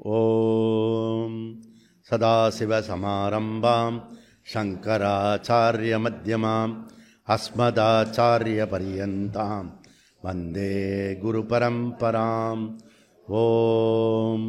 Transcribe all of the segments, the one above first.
ஓம் சதாசிவசமாரம்பாம் சங்கராச்சார்யமத்யமாம் அஸ்மதாச்சாரியபரியந்தாம் வந்தே குருபரம்பராம். ஓம்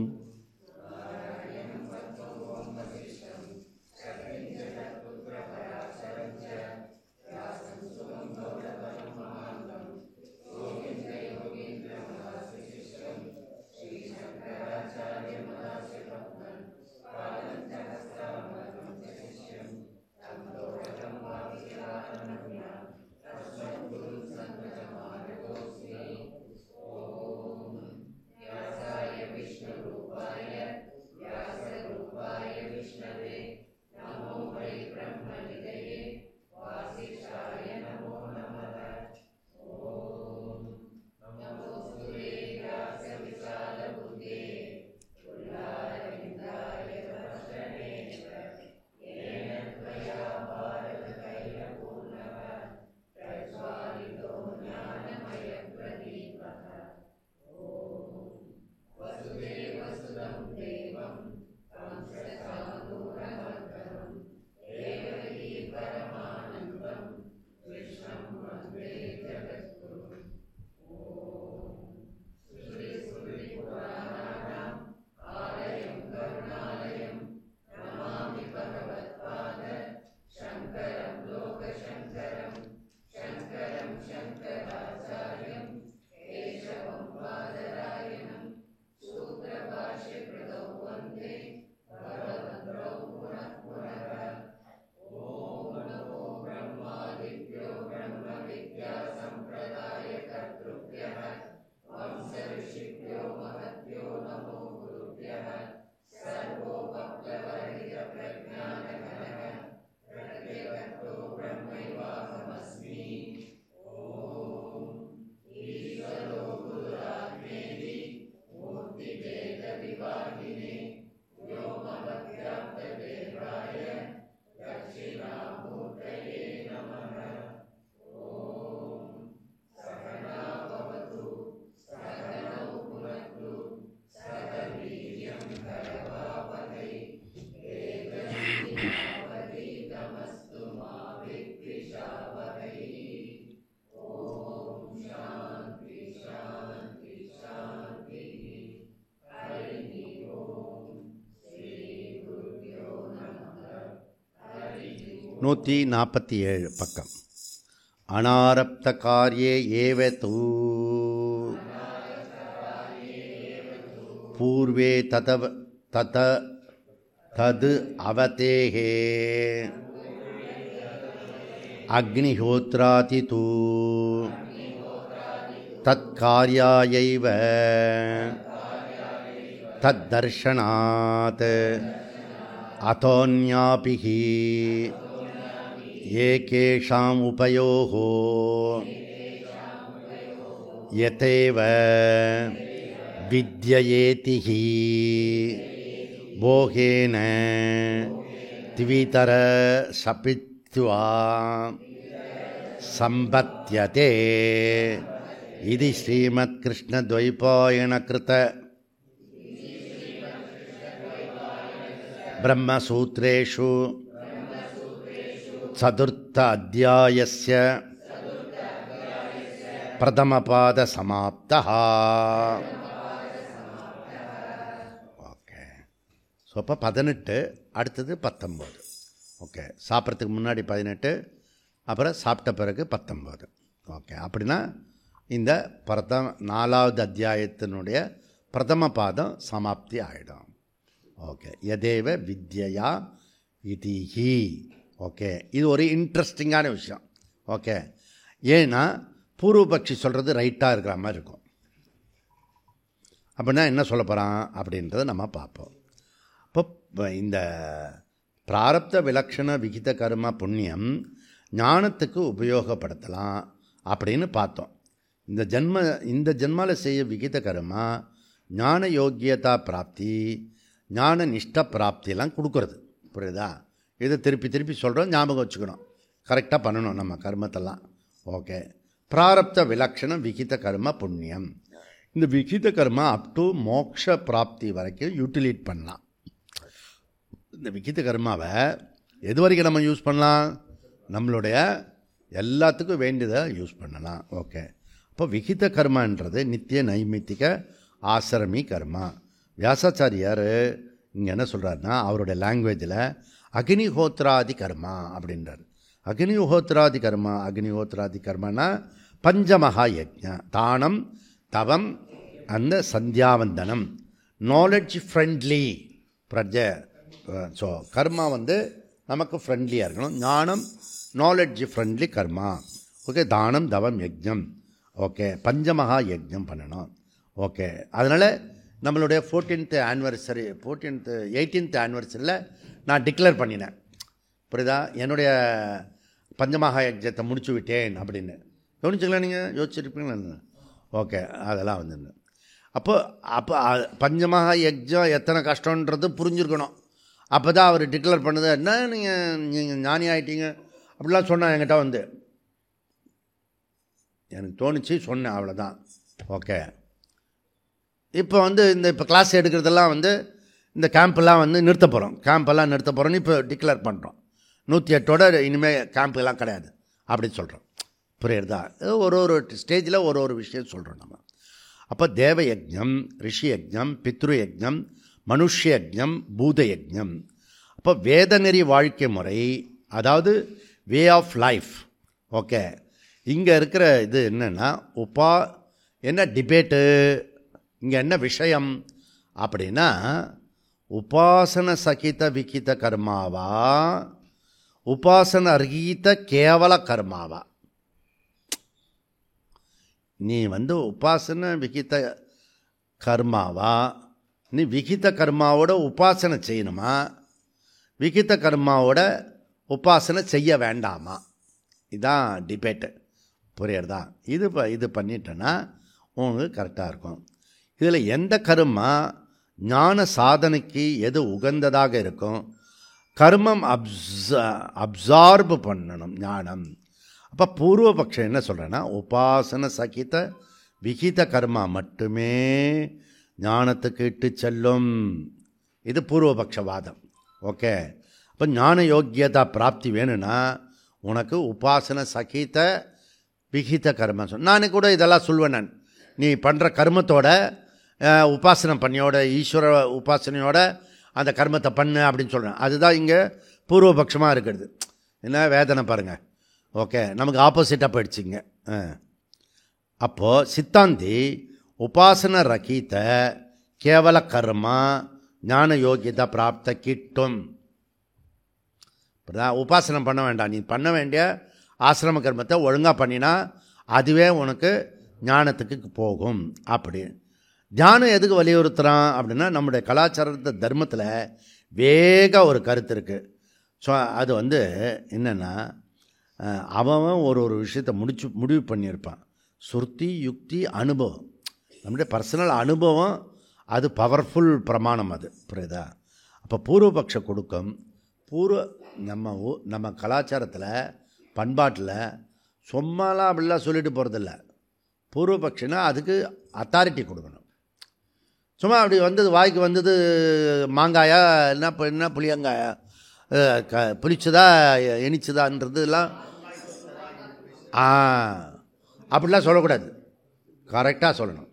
நூற்றி 47 பக்கம். அனாரப்த காரியே ஏவ தூ பூர்வே தது அவதேஹே அக்னிஹோத்ராதி தூ தத்கார்யாயைவ தத்தர்ஷனாத் அதோன்யாபிஹி ஏகேஷாம் உபயோः யதேவ வித்யயேதிஹி போகேன திவிதர சபித்வா சம்பத்யதே இது ஸ்ரீமத் கிருஷ்ண துவைபாயன கிருத பிரம்மசூத்ரேஷு சதுர்த்த அத்தியாயஸ்ய பிரதமபாத சமாப்தः. ஓகே. ஸோ அப்போ 18, அடுத்தது 19. ஓகே, சாப்பிட்றதுக்கு முன்னாடி 18, அப்புறம் சாப்பிட்ட பிறகு 19. ஓகே, அப்படின்னா இந்த 4வது அத்தியாயத்தினுடைய பிரதம பாதம் சமாப்தி ஆகிடும். ஓகே, யதேவ வித்யா இதிஹி. ஓகே, இது ஒரு இன்ட்ரெஸ்டிங்கான விஷயம். ஓகே, ஏன்னா பூர்வபக்ஷி சொல்கிறது ரைட்டாக இருக்கிற மாதிரி இருக்கும். அப்படின்னா என்ன சொல்ல போகிறான் அப்படின்றத நம்ம பார்ப்போம். இப்போ இந்த பிராரப்த விலக்ஷண விகித கர்ம புண்ணியம் ஞானத்துக்கு உபயோகப்படுத்தலாம் அப்படின்னு பார்த்தோம். இந்த ஜென்மாவில் செய்ய விகித கர்மா ஞான யோக்கியதா பிராப்தி, ஞான நிஷ்ட பிராப்தியெல்லாம் கொடுக்குறது. புரியுதா? இதை திருப்பி திருப்பி சொல்கிறோம், ஞாபகம் வச்சுக்கணும், கரெக்டாக பண்ணணும் நம்ம கர்மத்தெல்லாம். ஓகே, பிராரப்த விலக்ஷண விகித கர்ம புண்ணியம். இந்த விகித கர்மா அப் டு மோக்ஷ பிராப்தி வரைக்கும் யூட்டிலைட் பண்ணலாம். இந்த விகித கர்மாவை எது வரைக்கும் நம்ம யூஸ் பண்ணலாம்? நம்மளுடைய எல்லாத்துக்கும் வேண்டியதை யூஸ் பண்ணலாம். ஓகே, அப்போ விகித கர்மான்றது நித்திய நைமித்திக ஆசிரமி கர்மா. வியாசாச்சாரியார் இங்கே என்ன சொல்கிறாருன்னா, அவருடைய லாங்குவேஜில் அக்னிஹோத்ராதி கர்மா அப்படின்றார். அக்னிஹோத்ராதி கர்மானா பஞ்சமகா யஜ்ஞா, தானம், தவம், அந்த சந்தியாவந்தனம், நாலெட்ஜ் ஃப்ரெண்ட்லி பிரஜ. ஸோ கர்மா நமக்கு ஃப்ரெண்ட்லியாக இருக்கணும். ஞானம், நாலெட்ஜ் ஃப்ரெண்ட்லி கர்மா. ஓகே, தானம், தவம், யஜ்ஞம். ஓகே, பஞ்சமகா யஜ்ஞம் பண்ணணும். ஓகே, அதனால் நம்மளுடைய 18th ஆனிவர்சரியில் நான் டிக்ளேர் பண்ணினேன். புரியுதா? என்னுடைய பஞ்சமகா யஜ்ஞத்தை முடிச்சு விட்டேன் அப்படின்னு. கவனிச்சுக்கலாம், நீங்கள் யோசிச்சுருப்பீங்களா? ஓகே, அதெல்லாம் அப்போ பஞ்சமகா யஜ்ஞம் எத்தனை கஷ்டன்றது புரிஞ்சுருக்கணும். அப்போ தான் அவர் டிக்ளேர் பண்ணது. என்ன நீங்கள் ஞானி ஆகிட்டீங்க அப்படிலாம் சொன்னேன் என்கிட்ட எனக்கு தோணுச்சு, சொன்னேன், அவ்வளோதான். ஓகே, இப்போ இப்போ கிளாஸ் எடுக்கிறதெல்லாம் இந்த கேம்பெல்லாம் நிறுத்த போகிறோன்னு இப்போ டிக்ளேர் பண்ணுறோம். 108 இனிமேல் கேம்ப் கிடையாது அப்படின்னு சொல்கிறோம். புரியுறதா? ஒரு ஸ்டேஜில் ஒரு விஷயம் சொல்கிறோம் நம்ம. அப்போ தேவ யஜ்ஞம், ரிஷி யஜ்ஞம், பித்ரு யஜ்ஞம், மனுஷ்ய யஜ்ஞம், பூத யஜ்ஞம். அப்போ வேதநெறி வாழ்க்கை முறை, அதாவது வே ஆஃப் லைஃப். ஓகே, இங்கே இருக்கிற இது என்னென்னா என்ன டிபேட்டு, இங்கே என்ன விஷயம் அப்படின்னா, உபாசன சகித விகித கர்மாவா, உபாசன ரஹீத கேவல கர்மாவா? நீ உபாசன விகித கர்மாவா, நீ விகித கர்மாவோட உபாசனை செய்யணுமா, விகித கர்மாவோட உபாசனை செய்ய வேண்டாமா? இதுதான் டிபேட்டு. புரியுறதா? இது பண்ணிட்டேன்னா உங்களுக்கு கரெக்டாக இருக்கும். இதில் எந்த கர்மா ஞான சாதனைக்கு எது உகந்ததாக இருக்கும்? கர்மம் அப்சார்பு பண்ணணும் ஞானம். அப்போ பூர்வபக்ஷம் என்ன சொல்கிறேன்னா, உபாசன சகித விகித கர்மா மட்டுமே ஞானத்துக்கு இட்டு செல்லும். இது பூர்வபக்ஷவாதம். ஓகே, அப்போ ஞான யோக்கியதா பிராப்தி வேணும்னா உனக்கு உபாசன சகித விகித கர்மா நானே கூட இதெல்லாம் சொல்வேன். நான் நீ பண்ணுற கர்மத்தோட உபாசனை பண்ணியோட, ஈஸ்வர உபாசனையோட அந்த கர்மத்தை பண்ணு அப்படின்னு சொல்கிறேன். அதுதான் இங்கே பூர்வபக்ஷமாக இருக்கிறது. என்ன வேதனை பாருங்கள். ஓகே, நமக்கு ஆப்போசிட்டாக போயிடுச்சிங்க. அப்போது சித்தாந்தி உபாசன ரகீத கேவல கர்மா ஞான யோகியதா பிராப்த கிட்டும். உபாசனம் பண்ண வேண்டாம், நீ பண்ண வேண்டிய ஆசிரம கர்மத்தை ஒழுங்காக பண்ணினா அதுவே உனக்கு ஞானத்துக்கு போகும். அப்படி தியானம் எதுக்கு வலியுறுத்துகிறான் அப்படின்னா, நம்முடைய கலாச்சாரத்தை தர்மத்தில் வேக ஒரு கருத்து இருக்குது. ஸோ அது என்னென்னா, அவன் ஒரு விஷயத்தை முடிவு பண்ணியிருப்பான். சுருத்தி, யுக்தி, அனுபவம், நம்முடைய பர்சனல் அனுபவம், அது பவர்ஃபுல் பிரமாணம். அது புரியுதா? அப்போ பூர்வபக்ஷ கொடுக்கும். நம்ம கலாச்சாரத்தில் பண்பாட்டில் சும்மாலாம் அப்படிலாம் சொல்லிட்டு போகிறதில்ல. பூர்வபக்ஷனா அதுக்கு அத்தாரிட்டி கொடுக்கணும். சும்மா அப்படி வாய்க்கு மாங்காயா என்ன புளியங்காயா, புளிச்சதா இனிச்சதான்றதுலாம் அப்படிலாம் சொல்லக்கூடாது. கரெக்டாக சொல்லணும்.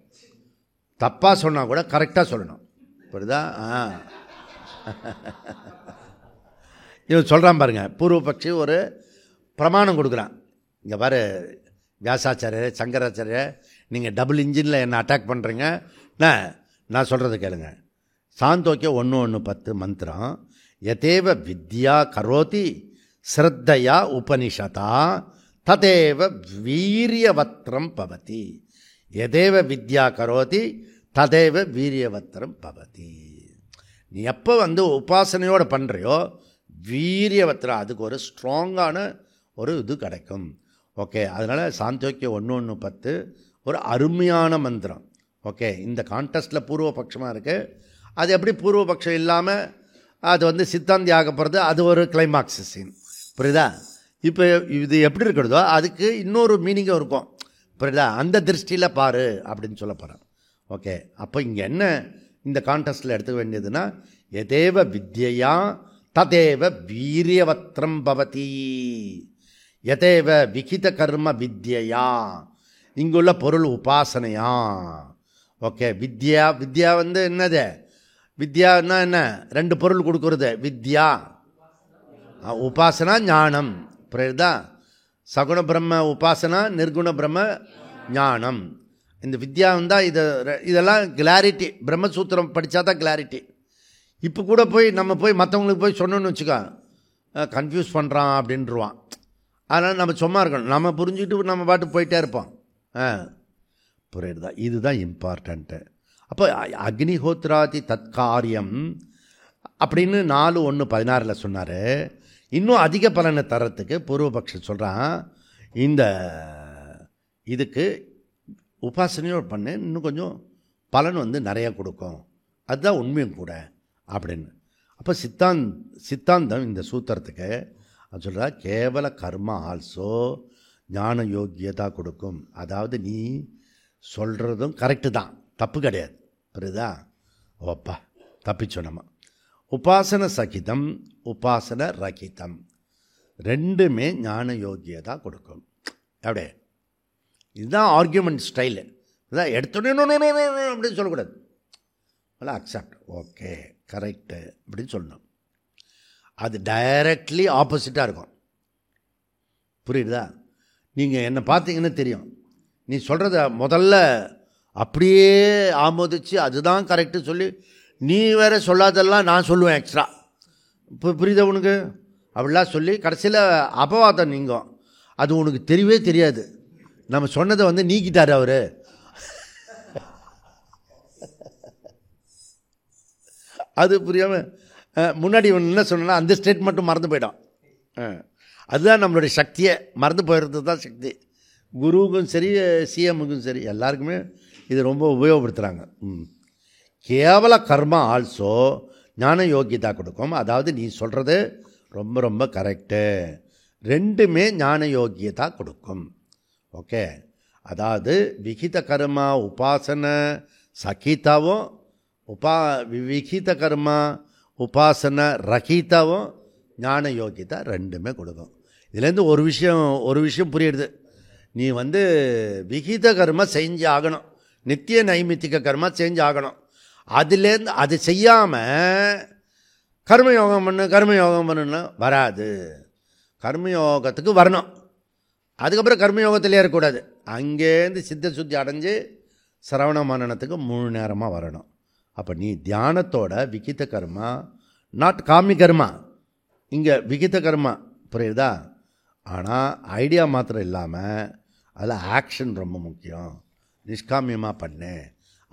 தப்பாக சொன்னால் கூட கரெக்டாக சொல்லணும். புரியுதா? இவன் சொல்கிறான் பாருங்க, பூர்வபக்ஷி ஒரு பிரமாணம் கொடுக்குறான். இங்கே பாரு வியாசாச்சாரியர், சங்கராச்சாரியர், நீங்கள் டபுள் இன்ஜினில் என்னை அட்டாக் பண்ணுறீங்க. நான் சொல்கிறது கேளுங்க. சாந்தோக்கியம் 1:10 மந்திரம், யதேவ வித்யா கரோதி ஸ்ரத்தையா உபனிஷதா ததேவ வீரியவத்திரம் பவதி. எதேவ வித்யா கரோதி ததேவ வீரியவத்திரம் பவதி. நீ எப்போ உபாசனையோடு பண்ணுறியோ வீரியவத்திரம், அதுக்கு ஒரு ஸ்ட்ராங்கான ஒரு இது கிடைக்கும். ஓகே, அதனால் சாந்தோக்கியம் 1:10 ஒரு அருமையான மந்திரம். ஓகே, இந்த கான்டெஸ்ட்டில் பூர்வபக்ஷமாக இருக்குது. அது எப்படி பூர்வபக்ஷம் இல்லாமல் அது சித்தாந்தி ஆக போகிறது, அது ஒரு கிளைமாக்ஸ் சீன். புரியுதா? இப்போ இது எப்படி இருக்கிறதோ அதுக்கு இன்னொரு மீனிங்கும் இருக்கும். புரியுதா? அந்த திருஷ்டியில் பாரு அப்படின்னு சொல்ல போகிறேன். ஓகே, அப்போ இங்கே என்ன இந்த கான்டெஸ்ட்டில் எடுத்துக்க வேண்டியதுன்னா, எதேவ வித்யா ததேவ வீரியவத்ரம் பவதி. எதேவ விகித கர்ம வித்யா, இங்குள்ள பொருள் உபாசனையா. ஓகே, வித்யா வித்யா வந்து என்னது? வித்யான்னா என்ன? ரெண்டு பொருள் கொடுக்குறது. வித்யா உபாசனா ஞானம், புரியுதா? சகுண பிரம்ம உபாசனா, நிர்குண பிரம்ம ஞானம். இந்த வித்யா வந்தால் இதெல்லாம் கிளாரிட்டி. பிரம்மசூத்திரம் படித்தா தான் கிளாரிட்டி. இப்போ கூட போய் நம்ம போய் மற்றவங்களுக்கு போய் சொன்னோன்னு வச்சுக்கோ, கன்ஃபியூஸ் பண்ணுறான் அப்படின்ட்டுருவான். அதனால் நம்ம சும்மா இருக்கணும், நம்ம புரிஞ்சுக்கிட்டு நம்ம பாட்டு போயிட்டே இருப்போம். புரியுதா? இதுதான் இம்பார்ட்டண்ட்டு. அப்போ அக்னிஹோத்ராதி தற்காரியம் அப்படின்னு 4:1:16 சொன்னார். இன்னும் அதிக பலனை தரத்துக்கு பூர்வபக்ஷம் சொல்கிறான், இந்த இதுக்கு உபாசனையோடு பண்ணு, இன்னும் கொஞ்சம் பலன் வந்து நிறையா கொடுக்கும், அதுதான் உண்மையும் கூட அப்படின்னு. அப்போ சித்தாந்தம் இந்த சூத்திரத்துக்கு அது சொல்கிறா, கேவல கர்மா ஆல்சோ ஞான யோக்கியதா கொடுக்கும். அதாவது நீ சொல்கிறதும் கரெக்டு தான், தப்பு கிடையாது, புரியுதா? ஓப்பா தப்பிச்சோம் நம்ம. உபாசன சகிதம் உபாசன ரகிதம் ரெண்டுமே ஞான யோக்கியதா கொடுக்கும். அப்படியே இதுதான் ஆர்கியூமெண்ட் ஸ்டைலு. இதான் எடுத்தோடனே அப்படின்னு சொல்லக்கூடாது. அக்செப்ட், ஓகே கரெக்டு அப்படின்னு சொல்லணும். அது டைரக்ட்லி ஆப்போசிட்டாக இருக்கும், புரியுதா? நீங்கள் என்னை பார்த்தீங்கன்னு தெரியும், நீ சொல்கிறத முதல்ல அப்படியே ஆமோதிச்சு அதுதான் கரெக்டு சொல்லி நீ வேறு சொல்லாதெல்லாம் நான் சொல்லுவேன் எக்ஸ்ட்ரா. இப்போ புரியுதா உனக்கு? அப்படிலாம் சொல்லி கடைசியில் அபவாதம் நீங்கும். அது உனக்கு தெரியவே தெரியாது, நம்ம சொன்னதை வந்து நீக்கிட்டார் அவர். அது புரியாமல் முன்னாடி ஒன்று என்ன சொன்னா அந்த ஸ்டேட் மட்டும் மறந்து போயிடும். அதுதான் நம்மளுடைய சக்தியை, மறந்து போயிடுறது தான் சக்தி. குருவுக்கும் சரி சிஎம்முக்கும் சரி எல்லாருக்குமே இது ரொம்ப உபயோகப்படுத்துகிறாங்க. கேவல கர்மா ஆல்சோ ஞான யோக்கியதா கொடுக்கும். அதாவது நீ சொல்கிறது ரொம்ப ரொம்ப கரெக்டு, ரெண்டுமே ஞான யோக்கியதா கொடுக்கும். ஓகே, அதாவது விகித கர்மா உபாசன சகிதாவும் விகித கர்மா உபாசன ரகிதாவும் ஞான யோக்கியதா ரெண்டுமே கொடுக்கும். இதுலேருந்து ஒரு விஷயம் புரியுது. நீ வந்து விகித கர்மா செஞ்சு ஆகணும், நித்திய நைமித்திக கர்மா செஞ்சு ஆகணும். அதுலேருந்து அது செய்யாமல் கர்மயோகம் பண்ணுன்னா வராது. கர்மயோகத்துக்கு வரணும், அதுக்கப்புறம் கர்மயோகத்திலே இருக்கக்கூடாது. அங்கேருந்து சித்த சுத்தி அடைஞ்சு சிரவண மனனத்துக்கு முழு நேரமாக வரணும். அப்போ நீ தியானத்தோட விகித கர்மா, நாட் காமி கர்மா, இங்கே விகித கர்மா, புரியுதா? ஆனால் ஐடியா மாத்திரம் இல்லாமல் அதில் ஆக்ஷன் ரொம்ப முக்கியம். நிஷ்காமியமாக பண்ணு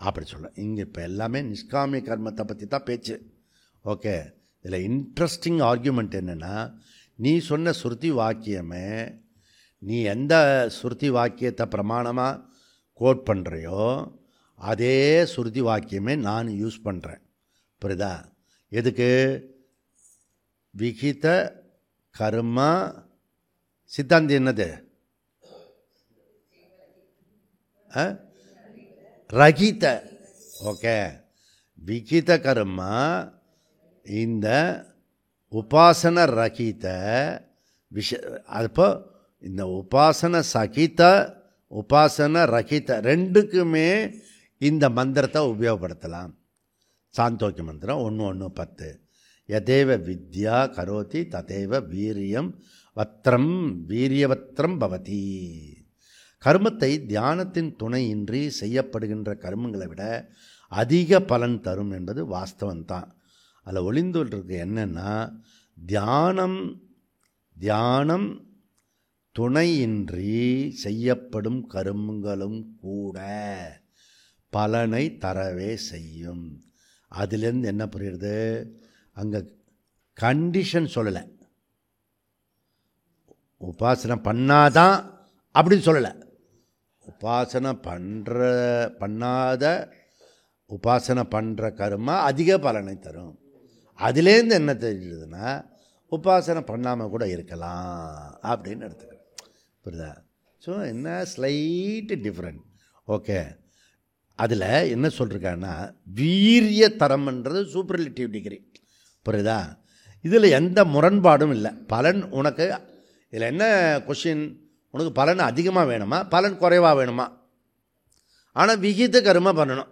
அப்படி சொல்ல. இங்கே இப்போ எல்லாமே நிஷ்காமிய கர்மத்தை பற்றி தான் பேச்சு. ஓகே, இதில் இன்ட்ரெஸ்டிங் ஆர்கியூமெண்ட் என்னென்னா, நீ சொன்ன ஸ்ருதி வாக்கியமே, நீ எந்த ஸ்ருதி வாக்கியத்தை பிரமாணமாக கோட் பண்ணுறியோ அதே ஸ்ருதி வாக்கியமே நான் யூஸ் பண்ணுறேன், புரியுதா? எதுக்கு? விகித கர்மா சித்தாந்தி என்னது? ரகித. ஓகே, விகித கர்மா இந்த உபாசன ரகித அப்போ இந்த உபாசன சகித உபாசன ரகித ரெண்டுக்குமே இந்த மந்திரத்தை உபயோகப்படுத்தலாம். சாந்தோக்கிய மந்திரம் 1:1:10 யதேவ வித்யா கரோதி ததேவ வீரியவத்ரம் பவதி. கர்மத்தை தியானத்தின் துணையின்றி செய்யப்படுகின்ற கர்மங்களை விட அதிக பலன் தரும் என்பது வாஸ்தவம்தான். அதில் ஒளிந்துள்ளது என்னென்னா, தியானம் துணையின்றி செய்யப்படும் கர்மங்களும் கூட பலனை தரவே செய்யும். அதிலேருந்து என்ன புரியுறது? அங்கே கண்டிஷன் சொல்லலை, உபாசனை பண்ணாதான் அப்படின்னு சொல்லலை. உபாசனை பண்ணுற கர்மா அதிக பலனை தரும். அதுலேருந்து என்ன தெரியுதுன்னா, உபாசனை பண்ணாமல் கூட இருக்கலாம் அப்படின்னு எடுத்துக்கிறேன், புரியுதா? ஸோ என்ன ஸ்லைட்டு டிஃப்ரெண்ட். ஓகே, அதில் என்ன சொல்லிருக்காங்கன்னா வீரிய தரம்ன்றது சூப்பர்லேட்டிவ் டிகிரி. புரியுதா? இதில் எந்த முரண்பாடும் இல்லை. பலன் உனக்கு இதில் என்ன கொஷின், உனக்கு பலன் அதிகமாக வேணுமா பலன் குறைவாக வேணுமா? ஆனால் விகித கர்ம பண்ணணும்,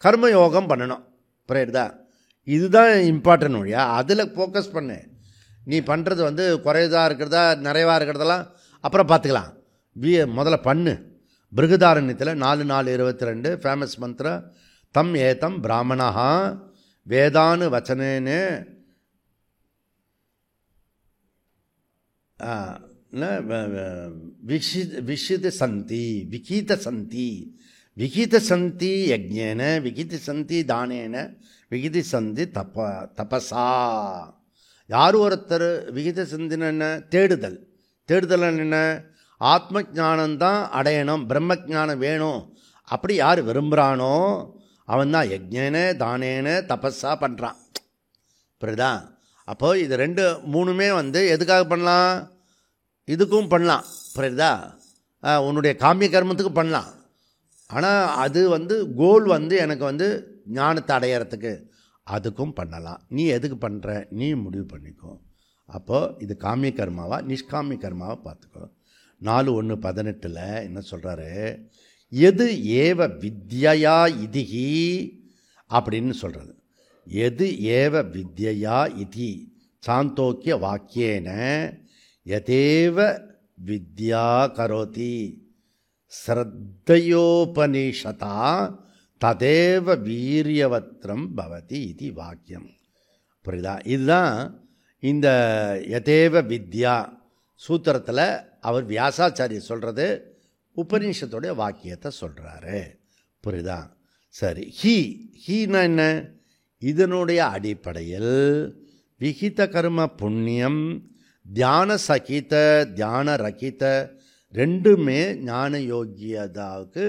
கர்ம யோகம் பண்ணணும். புரியுதா? இதுதான் இம்பார்ட்டன்ட் வழியா. அதில் ஃபோக்கஸ் பண்ணு. நீ பண்ணுறது குறையதாக இருக்கிறதா நிறைவாக இருக்கிறதெல்லாம் அப்புறம் பார்த்துக்கலாம். முதல்ல பண்ணு. பிருகதாரண்யத்தில் 4:4:22 ஃபேமஸ் மந்த்ரா, தம் ஏதம் பிராமணா வேதானு வச்சனேன்னு விகித சந்தி விகித சந்தி யஜ்ஞேன விகித சந்தி தானேன விகிதி சந்தி தபசா. யார் ஒருத்தர் விகித சந்தின்னு என்ன? தேடுதல் என்ன? ஆத்ம ஞானந்தான் அடையணும், பிரம்ம ஞானம் வேணும், அப்படி யார் விரும்புகிறானோ அவன் தான் யஜ்ஞேன தானேன தபஸா பண்ணுறான். புரியுதா? அப்போது இது 2 3மே எதுக்காக பண்ணலாம்? இதுக்கும் பண்ணலாம். புரியுதா? உன்னுடைய காமிய கர்மத்துக்கு பண்ணலாம். ஆனால் அது கோல் எனக்கு ஞானத்தை அடையிறதுக்கு, அதுக்கும் பண்ணலாம். நீ எதுக்கு பண்ணுற நீ முடிவு பண்ணிக்கோ. அப்போது இது காமிய கர்மாவா நிஷ்காமிய கர்மாவை பார்த்துக்கோ. 4:1:18 என்ன சொல்கிறாரு? எது ஏவ வித்யா இதிகி அப்படின்னு சொல்கிறது. எது ஏவ வித்யா இதி சாந்தோக்கிய வாக்கியேன யதேவ வித்யா கரோதி ஸ்ரத்தையோபனிஷதா ததேவ வீரியவத்ரம் பவதி இது வாக்கியம். புரியுதா? இதுதான் இந்த யதேவ வித்யா சூத்திரத்தில் அவர் வியாசாச்சாரியர் சொல்கிறது உபநிஷத்துடைய வாக்கியத்தை சொல்கிறாரு. புரியுதா? சரி. ஹீனா என்ன? இதனுடைய அடிப்படையில் விகித கர்ம புண்ணியம் தியான சகித தியான ரகித 2மே ஞான யோகியதாவுக்கு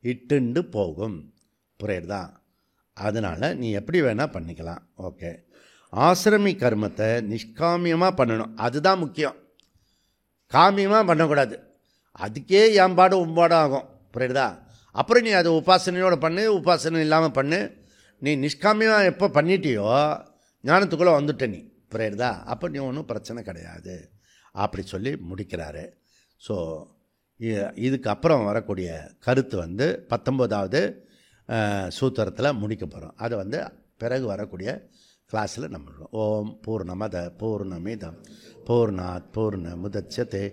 இட்டுண்டு போகும். புரியுதா? அதனால் நீ எப்படி வேணால் பண்ணிக்கலாம். ஓகே. ஆசிரமி கர்மத்தை நிஷ்காமியமாக பண்ணணும், அதுதான் முக்கியம். காமியமாக பண்ணக்கூடாது. அதுக்கே ஏம்பாடு உம்பாடு ஆகும். புரியுதா? அப்புறம் நீ அதை உபாசனையோடு பண்ணு, உபாசனை இல்லாமல் பண்ணு. நீ நிஷ்காமியமாக எப்போ பண்ணிட்டியோ ஞானத்துக்குள்ளே வந்துட்ட நீ. புரியுதா? அப்போ நீ ஒன்றும் பிரச்சனை கிடையாது அப்படி சொல்லி முடிக்கிறாரு. ஸோ இதுக்கப்புறம் வரக்கூடிய கருத்து 19வது சூத்திரத்தில் முடிக்க போகிறோம். அதை பிறகு வரக்கூடிய கிளாஸில் நம்ம ஓம் பூர்ணமத பூர்ணமிதம் பூர்ணாத் பூர்ணமுதச்யதே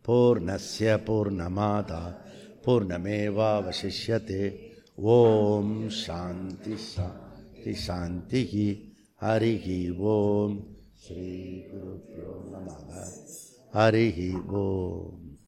பூர்ணஸ்ய பூர்ணமாதா பூர்ணமேவாவசிஷ்யதே. ஓம் சாந்தி சாந்தி சாந்தி. ஹரிஹி ஓம். ஸ்ரீ குருப்யோ நமः. ஹரிஹி ஓம்.